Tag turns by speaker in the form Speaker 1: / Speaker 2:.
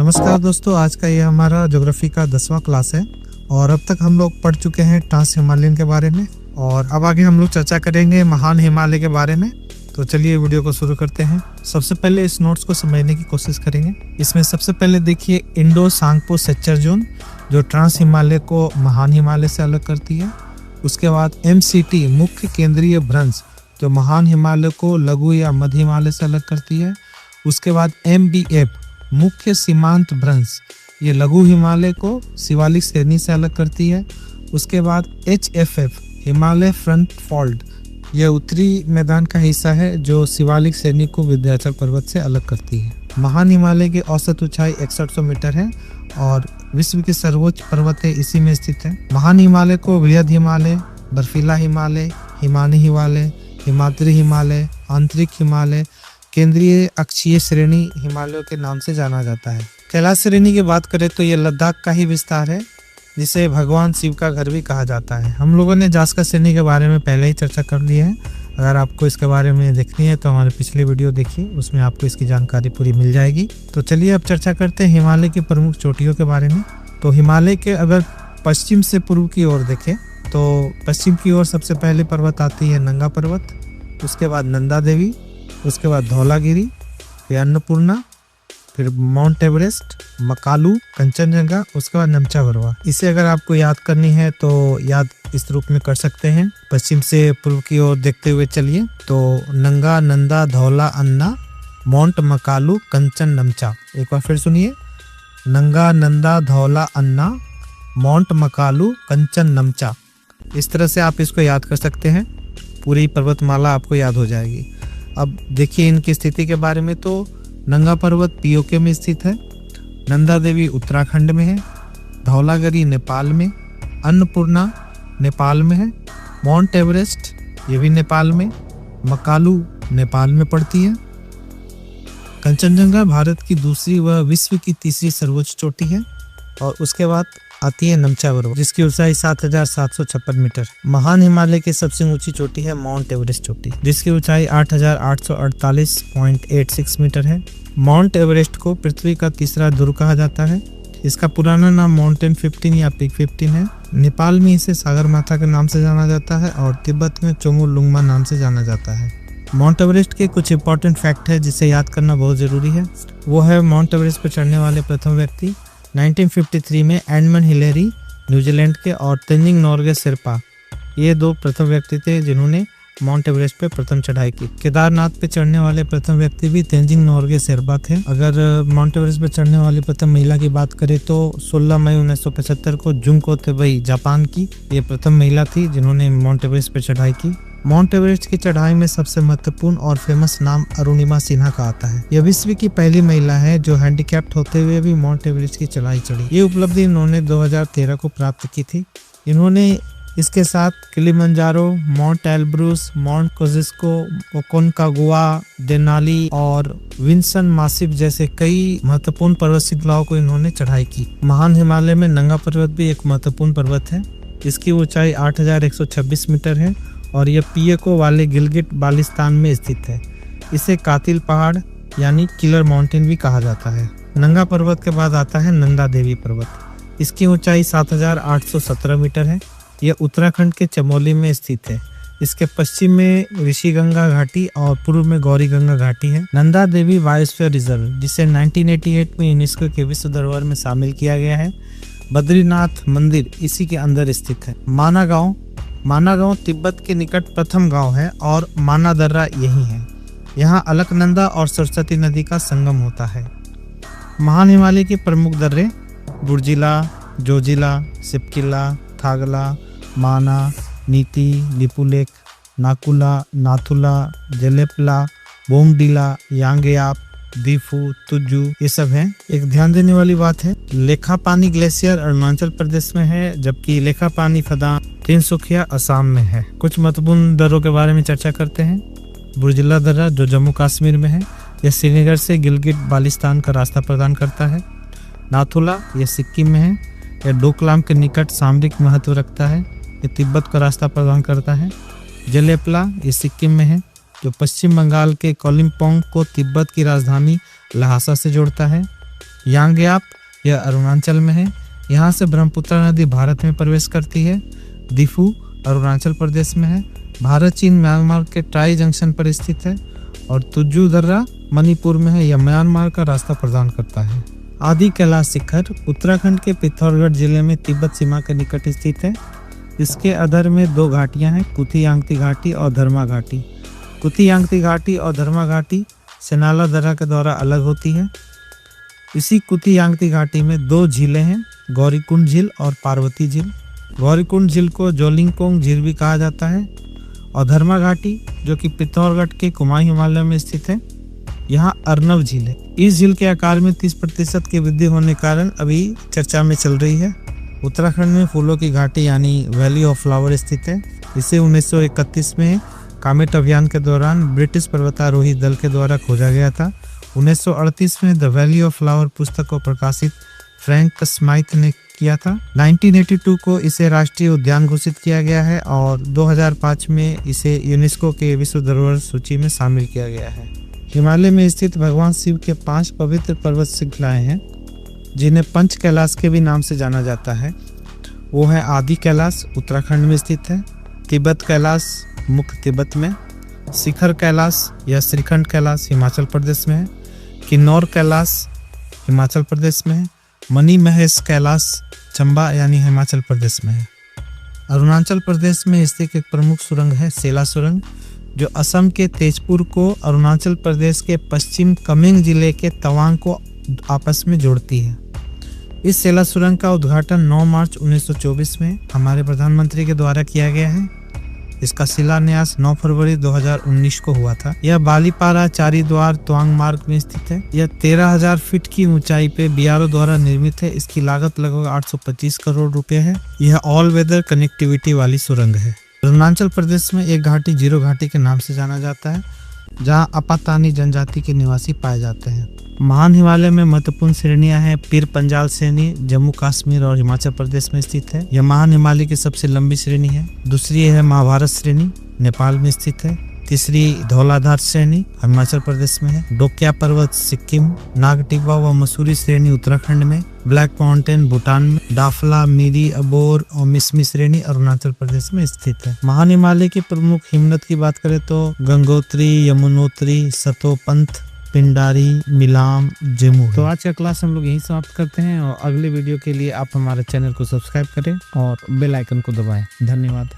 Speaker 1: नमस्कार दोस्तों, आज का ये हमारा ज्योग्राफी का 10वां क्लास है और अब तक हम लोग पढ़ चुके हैं ट्रांस हिमालयन के बारे में और अब आगे हम लोग चर्चा करेंगे महान हिमालय के बारे में। तो चलिए वीडियो को शुरू करते हैं। सबसे पहले इस नोट्स को समझने की कोशिश करेंगे। इसमें सबसे पहले देखिए इंडो सांगपो सेक्चर जोन जो ट्रांस हिमालय को महान हिमालय से अलग करती है। उसके बाद MCT मुख्य केंद्रीय भ्रंश जो महान हिमालय को लघु या मध्य हिमालय से अलग करती है। उसके बाद MBF मुख्य सीमांत भ्रंश ये लघु हिमालय को शिवालिक श्रेणी से अलग करती है। उसके बाद HFF हिमालय फ्रंट फॉल्ट यह उत्तरी मैदान का हिस्सा है जो शिवालिक श्रेणी को विंध्याचल पर्वत से अलग करती है। महान हिमालय की औसत ऊंचाई 6100 मीटर है और विश्व की सर्वोच्च पर्वत है इसी में स्थित है। महान हिमालय को वृहद हिमालय, बर्फीला हिमालय, हिमानी हिमालय, हिमाद्री हिमालय, आंतरिक हिमालय, केंद्रीय अक्षीय श्रेणी हिमालयों के नाम से जाना जाता है। कैलाश श्रेणी की बात करें तो ये लद्दाख का ही विस्तार है जिसे भगवान शिव का घर भी कहा जाता है। हम लोगों ने जास्कर श्रेणी के बारे में पहले ही चर्चा कर ली है। अगर आपको इसके बारे में देखनी है तो हमारे पिछले वीडियो देखिए, उसमें आपको इसकी जानकारी पूरी मिल जाएगी। तो चलिए अब चर्चा करते हैं हिमालय की प्रमुख चोटियों के बारे में। तो हिमालय के अगर पश्चिम से पूर्व की ओर देखें तो पश्चिम की ओर सबसे पहले पर्वत आती है नंगा पर्वत, उसके बाद नंदा देवी, उसके बाद धौलागिरी, फिर अन्नपूर्णा, फिर माउंट एवरेस्ट, मकालू, कंचनजंगा, उसके बाद नमचा बरवा। इसे अगर आपको याद करनी है तो याद इस रूप में कर सकते हैं। पश्चिम से पूर्व की ओर देखते हुए चलिए तो नंगा, नंदा, धौला, अन्ना, माउंट, मकालू, कंचन, नमचा। एक बार फिर सुनिए, नंगा, नंदा, धौला, अन्ना, माउंट, मकालू, कंचन, नमचा। इस तरह से आप इसको याद कर सकते हैं, पूरी पर्वतमाला आपको याद हो जाएगी। अब देखिए इनकी स्थिति के बारे में। तो नंगा पर्वत POK में स्थित है, नंदा देवी उत्तराखंड में है, धौलागिरी नेपाल में, अन्नपूर्णा नेपाल में है, माउंट एवरेस्ट ये भी नेपाल में, मकालू नेपाल में पड़ती है, कंचनजंगा भारत की दूसरी व विश्व की तीसरी सर्वोच्च चोटी है और उसके बाद आती है नमचा बरवा जिसकी ऊंचाई 7756 मीटर। महान हिमालय की सबसे ऊंची चोटी है माउंट एवरेस्ट चोटी जिसकी ऊंचाई 8848.86 मीटर है। माउंट एवरेस्ट को पृथ्वी का तीसरा ध्रुव कहा जाता है। इसका पुराना नाम माउंटेन 15 या पिक 15 है। नेपाल में इसे सागर माथा के नाम से जाना जाता है और तिब्बत में चोमुलुंगमा नाम से जाना जाता है। माउंट एवरेस्ट के कुछ इंपॉर्टेंट फैक्ट है जिसे याद करना बहुत जरूरी है। वो है माउंट एवरेस्ट पर चढ़ने वाले प्रथम व्यक्ति 1953 में एडमंड हिलेरी न्यूजीलैंड के और तेंजिंग नोर्गे शेरपा ये दो प्रथम व्यक्ति थे जिन्होंने माउंट एवरेस्ट पे प्रथम चढ़ाई की। केदारनाथ पे चढ़ने वाले प्रथम व्यक्ति भी तेंजिंग नोर्गे शेरपा थे। अगर माउंट एवरेस्ट पे चढ़ने वाली प्रथम महिला की बात करें तो 16 मई 1975 को जुंको तेबई जापान की ये प्रथम महिला थी जिन्होंने माउंट एवरेस्ट पे चढ़ाई की। माउंट एवरेस्ट की चढ़ाई में सबसे महत्वपूर्ण और फेमस नाम अरुणिमा सिन्हा का आता है। यह विश्व की पहली महिला है जो हैंडीकैप्ड होते हुए भी माउंट एवरेस्ट की चढ़ाई चढ़ी। ये उपलब्धि इन्होंने 2013 को प्राप्त की थी। इन्होंने इसके साथ Kilimanjaro, Mount Elbrus, Mount Kosciuszko, Aconcagua, Denali और विंसन मासिव जैसे कई महत्वपूर्ण पर्वत श्रृंखलाओं को इन्होंने चढ़ाई की। महान हिमालय में नंगा पर्वत भी एक महत्वपूर्ण पर्वत है। इसकी ऊंचाई 8126 मीटर है और यह POK वाले गिलगिट बाल्टिस्तान में स्थित है। इसे कातिल पहाड़ यानी किलर माउंटेन भी कहा जाता है। नंगा पर्वत के बाद आता है नंदा देवी पर्वत। इसकी ऊंचाई 7817 मीटर है। यह उत्तराखंड के चमोली में स्थित है। इसके पश्चिम में ऋषिगंगा घाटी और पूर्व में गौरी गंगा घाटी है। नंदा देवी बायोस्फीयर रिजर्व जिसे 1988 में यूनेस्को के विश्व धरोहर में शामिल किया गया है। बद्रीनाथ मंदिर इसी के अंदर स्थित है। माना गांव तिब्बत के निकट प्रथम गांव है और माना दर्रा यही है। यहाँ अलकनंदा और सरस्वती नदी का संगम होता है। महान हिमालय के प्रमुख दर्रे बुर्जिला, जोजिला, सिपकिला, थागला, माना, नीति, लिपुलेख, नाकुला, नाथुला, जलेपला, बोमडीला, यांगयाप, दीफू, तुजू ये सब हैं। एक ध्यान देने वाली बात है, लेखापानी ग्लेशियर अरुणाचल प्रदेश में है जबकि लेखापानी खदान तिनसुकिया असम में है। कुछ महत्वपूर्ण दर्रों के बारे में चर्चा करते हैं। बुर्जिला दर्रा जो जम्मू कश्मीर में है, यह श्रीनगर से गिलगिट बाल्टिस्तान का रास्ता प्रदान करता है। नाथुला यह सिक्किम में है। यह डोकलाम के निकट सामरिक महत्व रखता है। यह तिब्बत का रास्ता प्रदान करता है। जलेपला ये सिक्किम में है जो पश्चिम बंगाल के कालिम्पोंग को तिब्बत की राजधानी लहासा से जोड़ता है। यांग्याप यह अरुणाचल में है। यहाँ से ब्रह्मपुत्र नदी भारत में प्रवेश करती है। दिफू अरुणाचल प्रदेश में है। भारत चीन म्यांमार के ट्राई जंक्शन पर स्थित है। और तुजू दर्रा मणिपुर में है। यह म्यांमार का रास्ता प्रदान करता है। आदि कैलाश शिखर उत्तराखंड के पिथौरागढ़ जिले में तिब्बत सीमा के निकट स्थित है। इसके अधर में दो घाटियां हैं, कुथी यांगती घाटी और धर्मा घाटी। कुथी यांगती घाटी और धर्मा घाटी सेनाला दर्रा के द्वारा अलग होती है। इसी कुथी यांगती घाटी में दो झीलें हैं, गौरीकुंड झील और पार्वती झील। गौरीकुंड झील को जोलिंगपोंग झील भी कहा जाता है। और धर्मा घाटी जो कि पिथौरागढ़ के कुमाऊं हिमालय में स्थित है, यहाँ अर्नव झील है। इस झील के आकार में 30% की वृद्धि होने के कारण अभी चर्चा में चल रही है। उत्तराखंड में फूलों की घाटी यानी वैली ऑफ फ्लावर स्थित है। इसे 1931 में कामेट अभियान के दौरान ब्रिटिश पर्वतारोही दल के द्वारा खोजा गया था। 1938 में द वैली ऑफ फ्लावर पुस्तक को प्रकाशित फ्रैंक स्माइथ ने किया था। 1982 को इसे राष्ट्रीय उद्यान घोषित किया गया है और 2005 में इसे यूनेस्को के विश्व धरोहर सूची में शामिल किया गया है। हिमालय में स्थित भगवान शिव के 5 पवित्र पर्वत श्रृंखलाएं हैं, जिन्हें पंच कैलाश के भी नाम से जाना जाता है। वो है आदि कैलाश उत्तराखंड में स्थित है, तिब्बत कैलाश मुख्य तिब्बत में, शिखर कैलाश या श्रीखंड कैलाश हिमाचल प्रदेश में है, किन्नौर कैलाश हिमाचल प्रदेश में है, मणि महेश कैलाश चंबा यानी हिमाचल प्रदेश में है। अरुणाचल प्रदेश में स्थित एक प्रमुख सुरंग है सेला सुरंग, जो असम के तेजपुर को अरुणाचल प्रदेश के पश्चिम कमेंग जिले के तवांग को आपस में जोड़ती है। इस सेला सुरंग का उद्घाटन 9 मार्च 1924 में हमारे प्रधानमंत्री के द्वारा किया गया है। इसका शिलान्यास 9 फरवरी 2019 को हुआ था। यह बालीपारा चारीद्वार तवांग मार्ग में स्थित है। यह 13,000 फीट की ऊंचाई पे बीआरओ द्वारा निर्मित है। इसकी लागत लगभग 825 करोड़ रुपए है। यह ऑल वेदर कनेक्टिविटी वाली सुरंग है। अरुणाचल प्रदेश में एक घाटी जीरो घाटी के नाम से जाना जाता है, जहां अपातानी जनजाति के निवासी पाए जाते हैं। महान हिमालय में महत्वपूर्ण श्रेणियां हैं। पीर पंजाल श्रेणी जम्मू कश्मीर और हिमाचल प्रदेश में स्थित है। यह महान हिमालय की सबसे लंबी श्रेणी है। दूसरी है महाभारत श्रेणी, नेपाल में स्थित है। तीसरी धौलाधार श्रेणी हिमाचल प्रदेश में है। डोक्या पर्वत सिक्किम, नागटिब्बा व मसूरी श्रेणी उत्तराखंड में, ब्लैक माउंटेन भूटान में, डाफला, मिरी, अबोर और मिसमी श्रेणी अरुणाचल प्रदेश में स्थित है। महान हिमालय की प्रमुख हिमनद की बात करें तो गंगोत्री, यमुनोत्री, सतोपंथ, पिंडारी, मिलाम, जेमू। तो आज का क्लास हम लोग यहीं समाप्त करते हैं और अगले वीडियो के लिए आप हमारे चैनल को सब्सक्राइब करें और बेल आइकन को दबाएं। धन्यवाद।